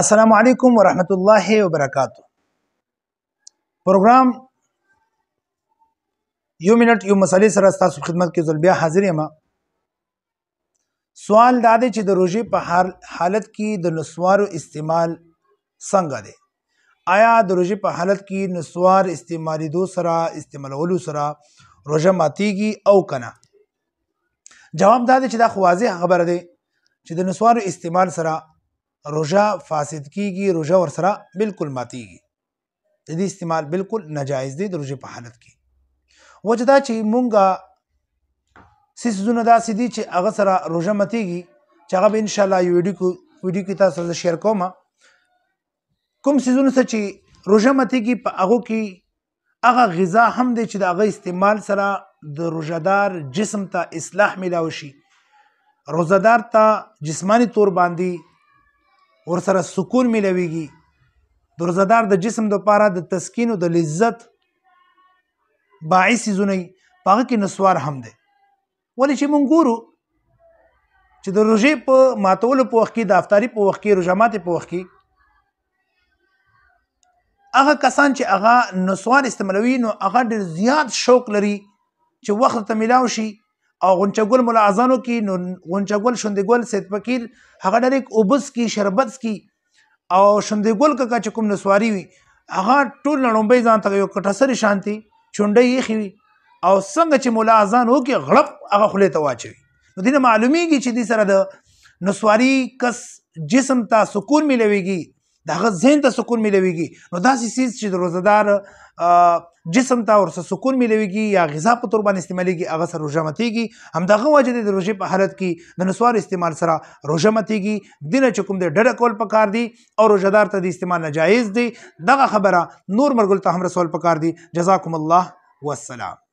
السلام علیکم ورحمت الله وبرکاتہ. پروګرام یو منټ یو مسلې سره تاسو خدمت کې ځل بیا حاضر یم. سوال دا دی چې د روژې په حالت کې د نسوارو استعمال څنګه دی؟ آیا د روژې په حالت کې نسوار استعمالولو سره روژه ماتیږي او کنه؟ جواب دا دی چې دا خو واضح خبره دی چې د نسوارو استعمال سره روژه فاسد کیږي، روژه ورسره بالکل ماتیږي. د دې استعمال بالکل ناجایز دی د روژې په حالت کې. وجه دا چې مونږه څیزونه داسې دي چې هغه سره روژه ماتیږي چې هغه به انشاءالله یو ویډیو کې تاسو سره شیر کوم. کوم څیزونه چې روژه ماتیږي په هغو کې هغه غذا هم دی چې د هغه استعمال سره د روژهدار جسم ته اصلاح میلاو شي، روژهدار ته جسمانی طور باندې ورسره سکون میلویږي. د روژهدار د جسم دپاره د تسکین او د لذت باعث څیزونه په هغه کې نسوار هم دی. ولې چې موږ ګورو چې د روژې په ماتولو په وخت کې، د افطاري په وخت کې، روژه ماتې په وخت کې هغه کسان چې هغه نسوار استعمالوي نو هغه ډېر زیات شوق لري چې وخت ته میلاو شي او غنچه ګل ملا اذانو کې نو غنچه ګل شونډې ګل سید فقیر هغه ډېر اوبس کی شربت کی او شونډې ګل ککا چې کوم نسواري وي هغه ټول لړومبۍ ځان ته یو کټسرې شانتي چونډۍ یخي وي او څنګه چې ملا اذان وکړي غړپ هغه خولې ته واچوي. نو دې نه معلومیږي چې دې سره د نسواري کس جسم ته سکون میلويږي، د هغه ذهن ته سکون میلويږي. نو داسې څیز چې د روژهدار جسم ته ورسره سکون میلويږي یا غذا په تور باندې استعمالېږي هغه سره روژه ماتیږي. همدغه وجه د روژې په حالت کې د نسوار استعمال سره روژه ماتیږي. دې نه چې کوم دی ډډه کول پکار دي او روژهدار ته د استعمال ناجایز دی. دغه خبره نور مرګل ته هم رسول پکار دي. جزاکم الله والسلام.